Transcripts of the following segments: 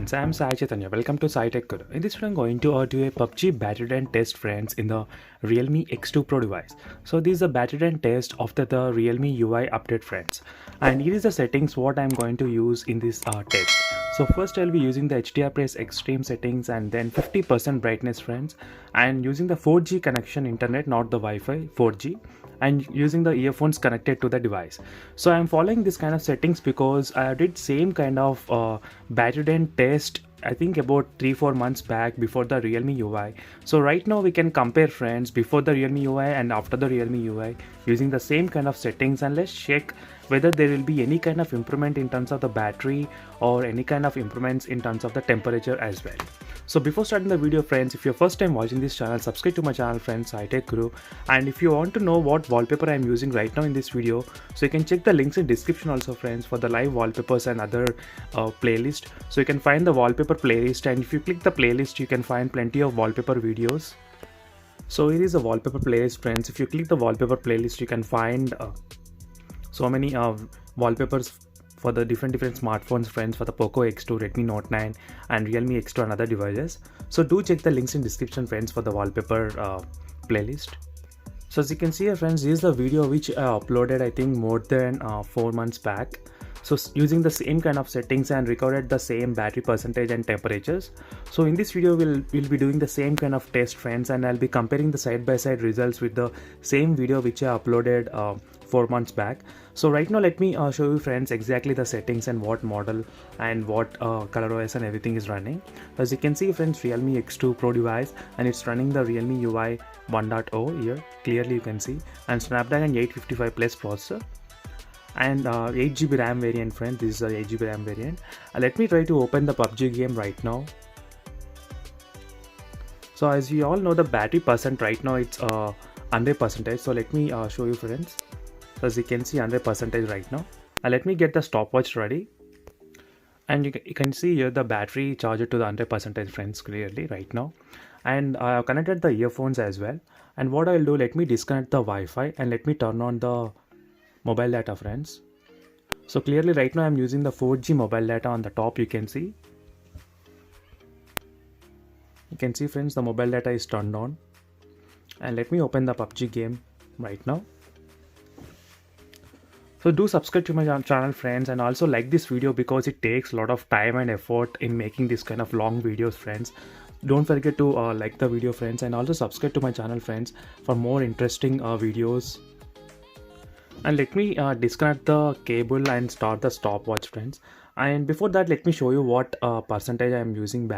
friends, I am Sai Chaitanya. Welcome to Sai Tech Guru. In this video, I'm going to do a PUBG battery drain test, friends, in the Realme X2 Pro device. So this is a battery drain test after the Realme UI update, friends. And here is the settings what I'm going to use in this test. So first I'll be using the HDR press extreme settings and then 50% brightness, friends, and using the 4G connection internet, not the Wi-Fi, 4G, and using the earphones connected to the device. So I'm following this kind of settings because I did same kind of battery drain test, I think about 3-4 months back before the Realme UI. So right now we can compare, friends, before the Realme UI and after the Realme UI using the same kind of settings, and let's check whether there will be any kind of improvement in terms of the battery or any kind of improvements in terms of the temperature as well. So before starting the video, friends, if you're first time watching this channel, subscribe to my channel, friends, Sai Tech Guru. And if you want to know what wallpaper I'm using right now in this video, so you can check the links in description also, friends, for the live wallpapers and other playlist. So you can find the wallpaper playlist, and if you click the playlist you can find plenty of wallpaper videos. So here is a wallpaper playlist, friends. If you click the wallpaper playlist you can find so many wallpapers for the different smartphones, friends, for the POCO X2, Redmi Note 9 and Realme X2 and other devices. So do check the links in description, friends, for the wallpaper playlist. So as you can see here, friends, this is the video which I uploaded I think more than 4 months back. So using the same kind of settings and recorded the same battery percentage and temperatures. So in this video we'll be doing the same kind of test, friends, and I'll be comparing the side-by-side results with the same video which I uploaded 4 months back. So right now let me show you, friends, exactly the settings and what model and what color OS and everything is running. As you can see, friends, Realme X2 Pro device, and it's running the Realme UI 1.0 here, clearly you can see, and Snapdragon 855 plus processor and 8GB RAM variant, friends. This is the 8GB RAM variant. Let me try to open the PUBG game right now. So as you all know, the battery percent right now it's 100%. So let me show you, friends. So as you can see, 100% right now. Let me get the stopwatch ready, and you can see here the battery charger to the 100%, friends, clearly right now. And I have connected the earphones as well. And what I'll do, let me disconnect the Wi-Fi and let me turn on the mobile data, friends. So clearly right now I'm using the 4G mobile data. On the top you can see, friends, the mobile data is turned on. And let me open the PUBG game right now. So do subscribe to my channel, friends, and also like this video because it takes a lot of time and effort in making this kind of long videos, friends. Don't forget to like the video, friends, and also subscribe to my channel, friends, for more interesting videos. And let me disconnect the cable and start the stopwatch, friends. And before that, let me show you what percentage I am using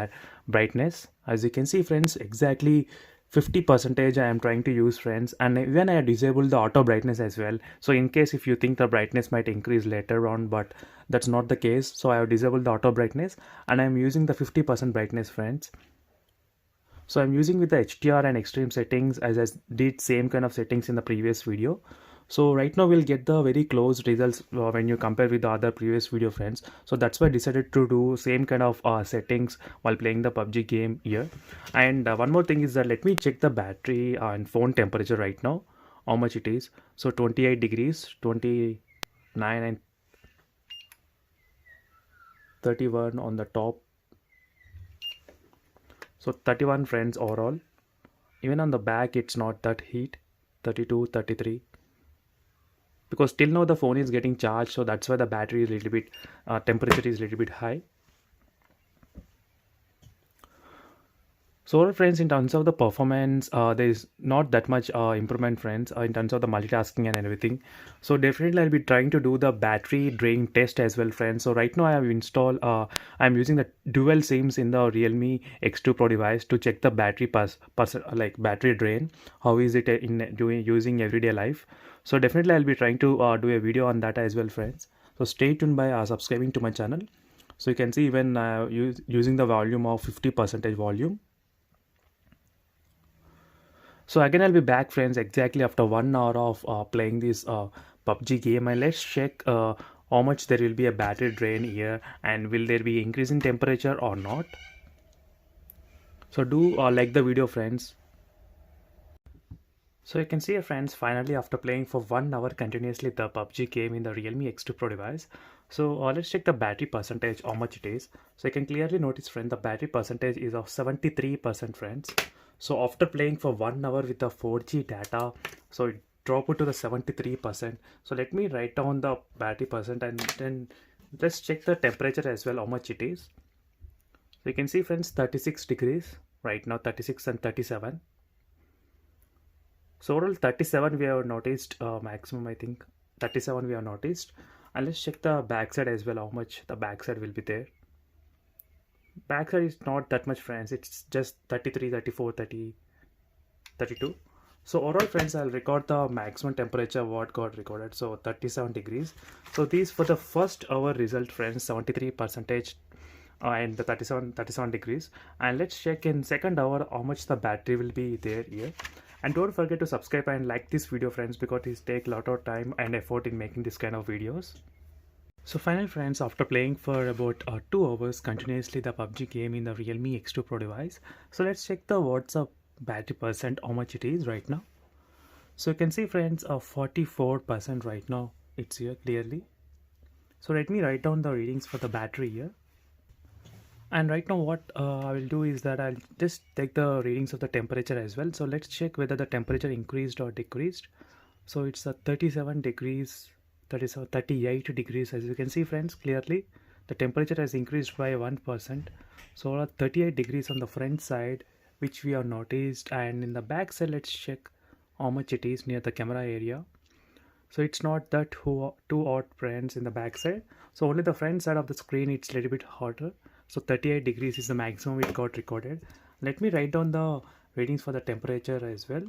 brightness. As you can see, friends, exactly 50% I am trying to use, friends, and even I disabled the auto brightness as well. So in case if you think the brightness might increase later on, but that's not the case. So I have disabled the auto brightness and I am using the 50% brightness, friends. So I'm using with the HDR and extreme settings as I did same kind of settings in the previous video. So right now we'll get the very close results when you compare with the other previous video, friends. So that's why I decided to do same kind of settings while playing the PUBG game here. And one more thing is that let me check the battery and phone temperature right now, how much it is. So 28 degrees, 29 and 31 on the top. So 31, friends, overall. Even on the back it's not that heat, 32, 33. Because till now the phone is getting charged, so that's why the battery is a little bit temperature is a little bit high. So friends, in terms of the performance, there is not that much improvement, friends, in terms of the multitasking and everything. So definitely I'll be trying to do the battery drain test as well, friends. So right now I have installed I'm using the dual SIMs in the Realme X2 Pro device to check the battery like battery drain, how is it in using everyday life. So definitely I'll be trying to do a video on that as well, friends. So stay tuned by subscribing to my channel. So you can see even using the volume of 50% volume. So again I'll be back, friends, exactly after 1 hour of playing this PUBG game, and let's check how much there will be a battery drain here and will there be increase in temperature or not. So do like the video, friends. So you can see friends, finally after playing for 1 hour continuously the PUBG game in the Realme X2 Pro device. So let's check the battery percentage, how much it is. So you can clearly notice friend, the battery percentage is of 73% friends. So after playing for 1 hour with the 4G data, so it dropped it to the 73%. So let me write down the battery percent and then let's check the temperature as well, how much it is. So you can see friends, 36 degrees right now, 36 and 37. So overall 37 we have noticed, maximum I think 37 we have noticed. And let's check the backside as well, how much the backside will be there. Backside is not that much friends, it's just 33, 34, 30, 32. So overall friends, I'll record the maximum temperature what got recorded, so 37 degrees. So these for the first hour result friends, 73 percentage and the 37 degrees. And let's check in second hour how much the battery will be there here. And don't forget to subscribe and like this video friends, because it takes a lot of time and effort in making this kind of videos. So finally friends, after playing for about 2 hours continuously the PUBG game in the Realme X2 Pro device, so let's check the WhatsApp battery percent, how much it is right now. So you can see friends, 44% right now, it's here clearly. So let me write down the readings for the battery here. And right now what I will do is that I'll just take the readings of the temperature as well. So let's check whether the temperature increased or decreased. So it's 37 degrees, 38 degrees. As you can see friends, clearly the temperature has increased by 1%. So 38 degrees on the front side, which we have noticed. And in the back side, let's check how much it is near the camera area. So it's not that too hot friends in the back side. So only the front side of the screen it's a little bit hotter. So 38 degrees is the maximum it got recorded. Let me write down the readings for the temperature as well.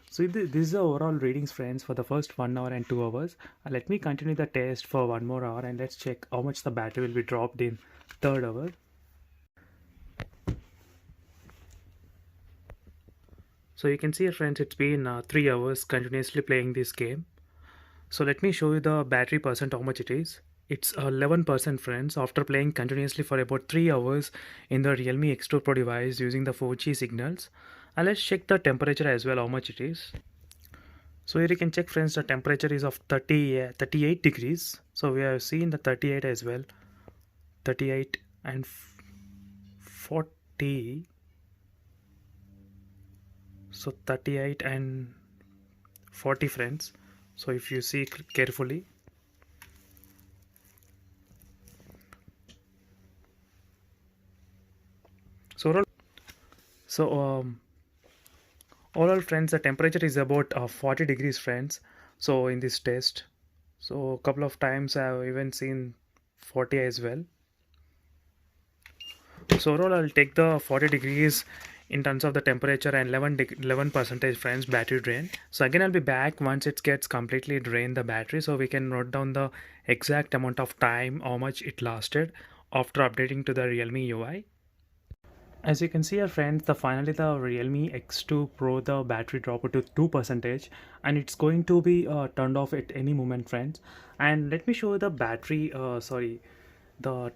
So this is the overall readings friends for the first 1 hour and 2 hours. Let me continue the test for 1 more hour and let's check how much the battery will be dropped in third hour. So you can see friends, it's been 3 hours continuously playing this game. So let me show you the battery percent, how much it is. It's 11% friends after playing continuously for about 3 hours in the Realme X2 Pro device using the 4G signals. And let's check the temperature as well, how much it is. So here you can check friends, the temperature is of 38 degrees. So we have seen the 38 as well, 38 and 40. So 38 and 40 friends. So if you see carefully, overall friends, the temperature is about 40 degrees friends. So in this test, so a couple of times I have even seen 40 as well. So overall I'll take the 40 degrees in terms of the temperature and 11 percentage friends battery drain. So again I'll be back once it gets completely drained the battery, so we can note down the exact amount of time how much it lasted after updating to the Realme UI. As you can see here friends, finally the Realme X2 Pro, the battery dropped to 2% and it's going to be turned off at any moment friends. And let me show you the battery, the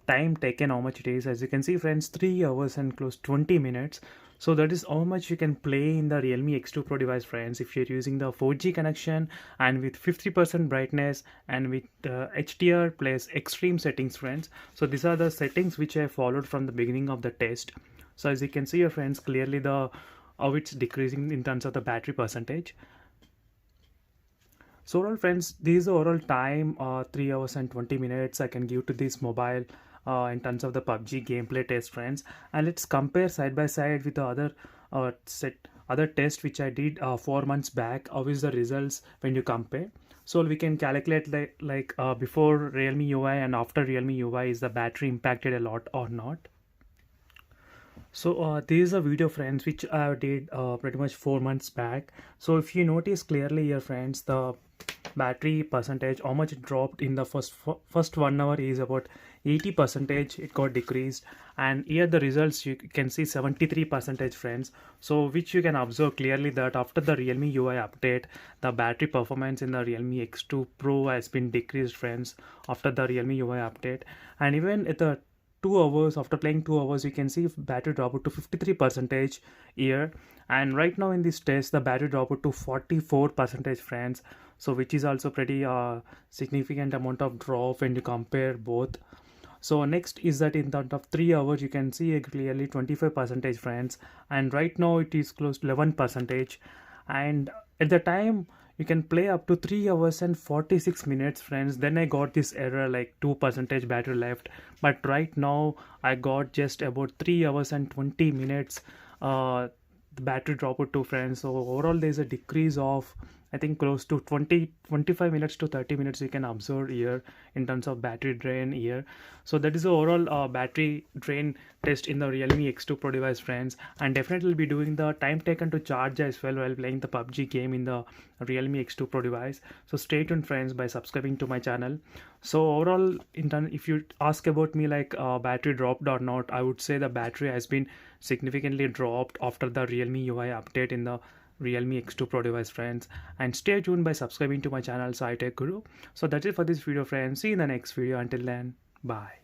time taken, how much it is. As you can see friends, 3 hours and close 20 minutes. So that is how much you can play in the Realme X2 Pro device friends, if you're using the 4G connection and with 50% brightness and with HDR plus extreme settings friends. So these are the settings which I followed from the beginning of the test. So as you can see your friends, clearly the how it's decreasing in terms of the battery percentage. So overall friends, this is the overall time, 3 hours and 20 minutes I can give to this mobile in terms of the PUBG gameplay test friends. And let's compare side by side with the other test which I did 4 months back. How is the results when you compare? So we can calculate before Realme UI and after Realme UI, is the battery impacted a lot or not. So this is a video friends which I did pretty much 4 months back. So if you notice clearly here friends, the battery percentage, how much it dropped in the first 1 hour is about 80%, it got decreased. And here the results you can see 73% friends. So which you can observe clearly that after the Realme UI update, the battery performance in the Realme X2 Pro has been decreased friends after the Realme UI update. And even at the 2 hours, after playing 2 hours, you can see battery drop to 53% here. And right now in this test the battery dropped to 44 percentage friends, so which is also pretty significant amount of drop when you compare both. So next is that in terms of 3 hours you can see clearly 25 percentage friends, and right now it is close to 11 percentage. And at the time you can play up to 3 hours and 46 minutes friends. Then I got this error like 2 percentage battery left, but right now I got just about 3 hours and 20 minutes the battery dropped to friends. So overall there's a decrease of I think close to 25 minutes to 30 minutes you can observe here in terms of battery drain here. So that is the overall battery drain test in the Realme X2 Pro device friends, and definitely will be doing the time taken to charge as well while playing the PUBG game in the Realme X2 Pro device. So stay tuned friends by subscribing to my channel. So overall in turn, if you ask about me like battery dropped or not, I would say the battery has been significantly dropped after the Realme UI update in the Realme X2 Pro device friends. And stay tuned by subscribing to my channel, so I take guru. So that's it for this video friends. See you in the next video. Until then, bye.